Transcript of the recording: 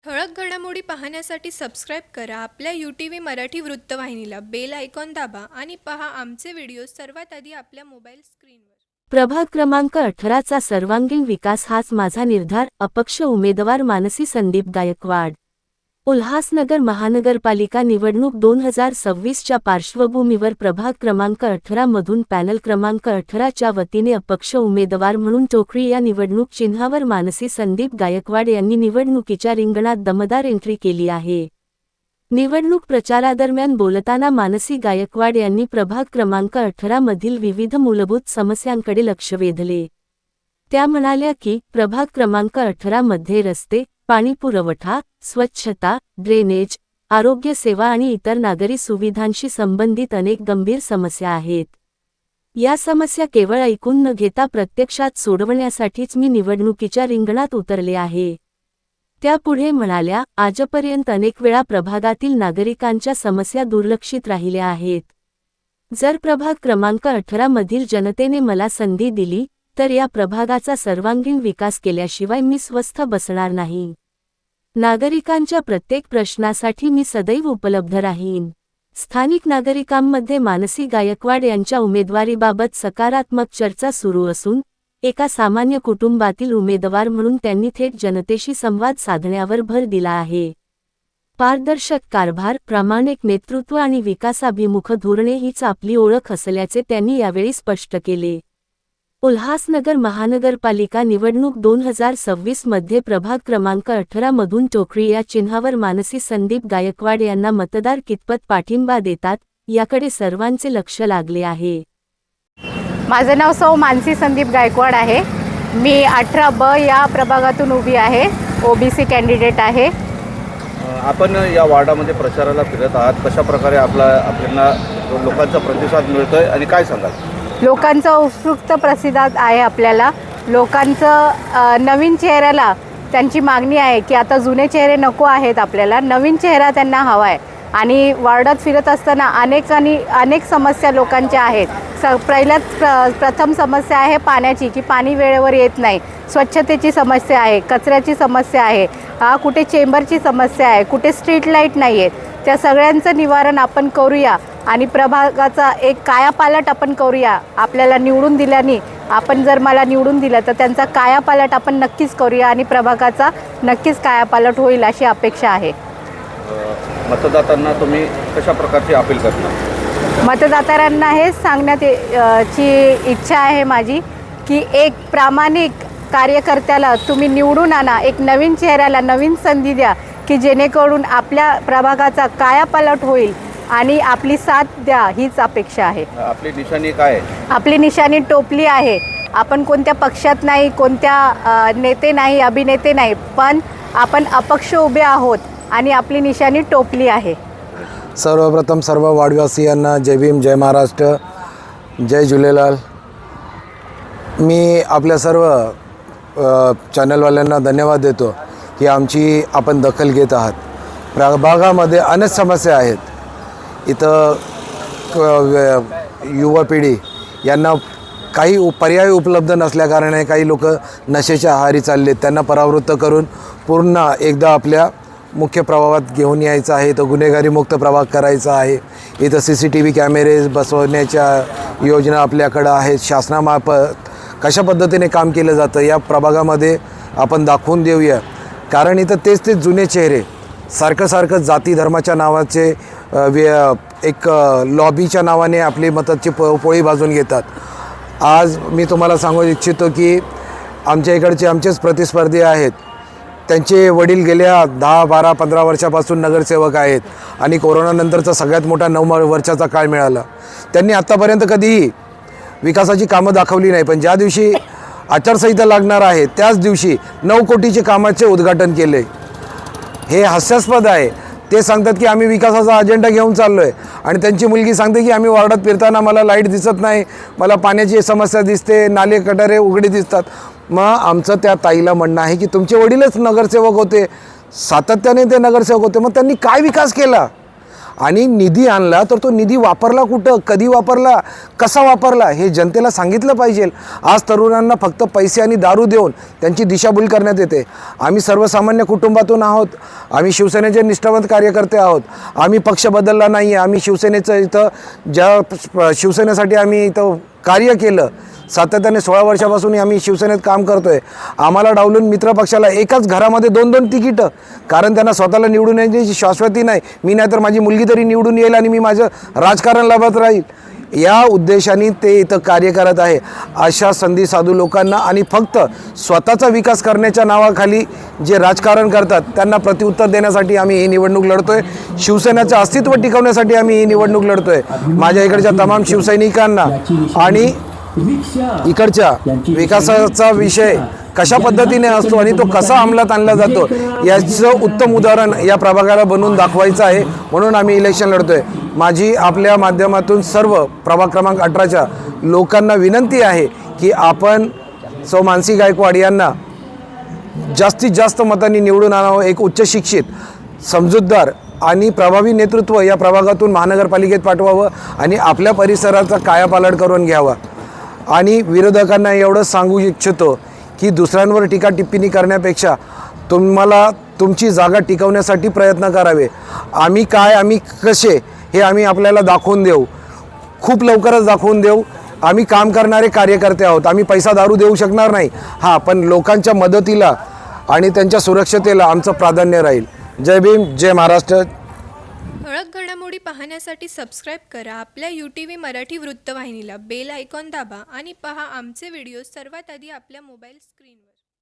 ठळक घडामोडी पाहण्यासाठी सबस्क्राईब करा आपल्या UTV मराठी वृत्तवाहिनीला. बेल आयकॉन दाबा आणि पहा आमचे व्हिडिओ सर्वात आधी आपल्या मोबाईल स्क्रीनवर. प्रभाग क्रमांक 18चा सर्वांगीण विकास हाच माझा निर्धार. अपक्ष उमेदवार मानसी संदीप गायकवाड. उल्हासनगर महानगरपालिका निवडणूक 2026च्या पार्श्वभूमीवर प्रभाग क्रमांक 18 मधून पॅनल क्रमांक 18च्या वतीने अपक्ष उमेदवार म्हणून टोकरी या निवडणूक चिन्हावर मानसी संदीप गायकवाड यांनी निवडणुकीच्या रिंगणात दमदार एंट्री केली आहे. निवडणूक प्रचारादरम्यान बोलताना मानसी गायकवाड यांनी प्रभाग क्रमांक 18 मधील विविध मूलभूत समस्यांकडे लक्ष वेधले. त्या म्हणाल्या की प्रभाग क्रमांक 18 मध्ये रस्ते, पाणी पुरवठा, स्वच्छता, ड्रेनेज, आरोग्य सेवा आणि इतर नागरी सुविधांशी संबंधित अनेक गंभीर समस्या आहेत. या समस्या केवळ ऐकून न घेता प्रत्यक्षात सोडवण्यासाठीच मी निवडणुकीच्या रिंगणात उतरले आहे. त्या पुढे म्हणाल्या, आजपर्यंत अनेक वेळा प्रभागातील नागरिकांच्या समस्या दुर्लक्षित राहिल्या आहेत. जर प्रभाग क्रमांक 18 मधील जनतेने मला संधी दिली तर या प्रभागाचा सर्वांगीण विकास केल्याशिवाय मी स्वस्थ बसणार नाही. नागरिकांच्या प्रत्येक प्रश्नासाठी मी सदैव उपलब्ध राहीन. स्थानिक नागरिकांमध्ये मानसी गायकवाड यांच्या उमेदवारीबाबत सकारात्मक चर्चा सुरू असून एका सामान्य कुटुंबातील उमेदवार म्हणून त्यांनी थेट जनतेशी संवाद साधण्यावर भर दिला आहे. पारदर्शक कारभार, प्रामाणिक नेतृत्व आणि विकासाभिमुख धोरणे हीच आपली ओळख असल्याचे त्यांनी यावेळी स्पष्ट केले. उल्हासनगर महानगरपालिका निवडणूक 2026 मध्ये प्रभाग क्रमांक 18 मधून टोकरी या चिन्हावर मानसी संदीप गायकवाड यांना मतदार कितपत पाठिंबा देतात याकडे सर्वांचे लक्ष लागले आहे. माझं नाव सौ मानसी संदीप गायकवाड आहे. मी 18B या प्रभागातून उभी आहे. OBC कॅन्डिडेट आहे. आपण या वार्डामध्ये प्रचाराला फिरत आहात. कशा प्रकारे आपल्याला लोकांचा प्रतिसाद मिळतोय आणि काय सांगाल? लोकांचा उत्स्फूर्त प्रतिसाद आहे. आपल्याला लोकांचं नवीन चेहऱ्याला त्यांची मागणी आहे की आता जुने चेहरे नको आहेत, आपल्याला नवीन चेहरा त्यांना हवा आहे. आणि वार्डात फिरत असताना अनेक समस्या लोकांच्या आहेत. प्रथम समस्या आहे पाण्याची, की पाणी वेळेवर येत नाही. स्वच्छतेची समस्या आहे, कचऱ्याची समस्या आहे, कुठे चेंबरची समस्या आहे, कुठे स्ट्रीट लाईट नाही आहेत. त्या सगळ्यांचं निवारण आपण करूया आणि प्रभागाचा एक कायापालट आपण करूया. आपल्याला निवडून दिल्याने, आपण जर मला निवडून दिलं तर त्यांचा कायापालट आपण नक्कीच करूया आणि प्रभागाचा नक्कीच कायापालट होईल अशी अपेक्षा आहे. मतदारांना तुम्ही कशा प्रकारची अपील करणार? मतदारांना हेच सांगण्याची इच्छा आहे माझी की एक प्रामाणिक कार्यकर्त्याला तुम्ही निवडून आणा. एक नवीन चेहऱ्याला नवीन संधी द्या की जेणेकरून आपल्या प्रभागाचा कायापालट होईल आणि आपली साथ द्या, हीच अपेक्षा आहे. आपली निशाणी काय आहे? आपली निशाणी टोपली आहे. आपण कोणत्या पक्षात नाही, कोणत्या नेते नाही, अभिनेते नाही, पण आपण अपक्ष उभे आहोत आणि आपली निशाणी टोपली आहे. सर्वप्रथम सर्व वाडीवासियांना जय भीम, जय महाराष्ट्र, जय झुलेलाल. मी आपल्या सर्व चॅनलवाल्यांना धन्यवाद देतो की आमची आपण दखल घेत आहात. प्रभागामध्ये अनेक समस्या आहेत. इथं युवा पिढी यांना काही पर्याय उपलब्ध नसल्याकारणे काही लोक नशेच्या आहारी चाललेत. त्यांना परावृत्त करून पूर्ण एकदा आपल्या मुख्य प्रभावात घेऊन यायचं आहे. तर गुन्हेगारीमुक्त प्रभाग करायचा आहे. इथं CCTV कॅमेरे बसवण्याच्या योजना आपल्याकडं आहेत. शासनामार्फत कशा पद्धतीने काम केलं जातं या प्रभागामध्ये आपण दाखवून देऊया. कारण इथं तेच जुने चेहरे सारखं जाती धर्माच्या नावाचे एक लॉबीच्या नावाने आपली मताची पोळी भाजून घेतात. आज मी तुम्हाला सांगू इच्छितो की आमच्या इकडचे आमचेच प्रतिस्पर्धी आहेत. त्यांचे वडील गेल्या 10, 12, 15 वर्षापासून नगरसेवक आहेत आणि कोरोनानंतरचा सगळ्यात मोठा 9 वर्षाचा काळ मिळाला. त्यांनी आत्तापर्यंत कधीही विकासाची कामं दाखवली नाही. पण ज्या दिवशी आचारसंहिता लागणार आहे त्याच दिवशी 9 कोटीचे कामाचे उद्घाटन केले. हे हास्यास्पद आहे. ते सांगतात की आम्ही विकासाचा अजेंडा घेऊन चाललो आहे आणि त्यांची मुलगी सांगते की आम्ही वार्डात फिरताना मला लाईट दिसत नाही, मला पाण्याची समस्या दिसते, नाले गटारे उघडे दिसतात. मग आमचं त्या ताईला म्हणणं आहे की तुमचे वडीलच नगरसेवक होते, सातत्याने ते नगरसेवक होते, मग त्यांनी काय विकास केला? आणि निधी आणला तर तो निधी वापरला कुठं, कधी वापरला, कसा वापरला हे जनतेला सांगितलं पाहिजे. आज तरुणांना फक्त पैसे आणि दारू देऊन त्यांची दिशाभूल करण्यात येते. आम्ही सर्वसामान्य कुटुंबातून आहोत, आम्ही शिवसेनेचे निष्ठावंत कार्यकर्ते आहोत. आम्ही पक्ष बदलला नाही आहे. आम्ही शिवसेनेचं इथं शिवसेनेसाठी आम्ही इथं कार्य केलं. सातत्याने 16 वर्षापासून आम्ही शिवसेनेत काम करतो आहे. आम्हाला डावलून मित्रपक्षाला एकाच घरामध्ये 2-2 तिकीटं, कारण त्यांना स्वतःला निवडून येण्याची शाश्वती नाही. मी नाही तर माझी मुलगी तरी निवडून येईल आणि मी माझं राजकारण लाभत राहील, या उद्देशाने ते इथं कार्य करत आहे. अशा संधी साधू लोकांना आणि फक्त स्वतःचा विकास करण्याच्या नावाखाली जे राजकारण करतात त्यांना प्रत्युत्तर देण्यासाठी आम्ही ही निवडणूक लढतो आहे. शिवसेनेचं अस्तित्व टिकवण्यासाठी आम्ही ही निवडणूक लढतो आहे. माझ्या इकडच्या तमाम शिवसैनिकांना आणि इकडच्या विकासाचा विषय कशा पद्धतीने असतो आणि तो कसा अंमलात आणला जातो याचं उत्तम उदाहरण या प्रभागाला बनवून दाखवायचं आहे, म्हणून आम्ही इलेक्शन लढतोय. माझी आपल्या माध्यमातून सर्व प्रभाग क्रमांक 18च्या लोकांना विनंती आहे की आपण सौ मानसी गायकवाड यांना जास्तीत जास्त मतांनी निवडून आणावं. एक उच्च शिक्षित, समजूतदार आणि प्रभावी नेतृत्व या प्रभागातून महानगरपालिकेत पाठवावं आणि आपल्या परिसराचा कायापालट करून घ्यावा. आणि विरोधकांना एवढंच सांगू इच्छितो की दुसऱ्यांवर टीका टिप्पणी करण्यापेक्षा तुम्हाला तुमची जागा टिकवण्यासाठी प्रयत्न करावे. आम्ही काय, आम्ही कसे हे आम्ही आपल्याला दाखवून देऊ, खूप लवकरच दाखवून देऊ. आम्ही काम करणारे कार्यकर्ते आहोत. आम्ही पैसा दारू देऊ शकणार नाही, हां, पण लोकांच्या मदतीला आणि त्यांच्या सुरक्षतेला आमचं प्राधान्य राहील. जय भीम, जय महाराष्ट्र. ठळक घडामोडी पाहण्यासाठी सबस्क्राईब करा आपल्या UTV मराठी वृत्तवाहिनीला. बेल आयकॉन दाबा आणि पहा आमचे व्हिडिओ सर्वात आधी आपल्या मोबाईल स्क्रीनवर.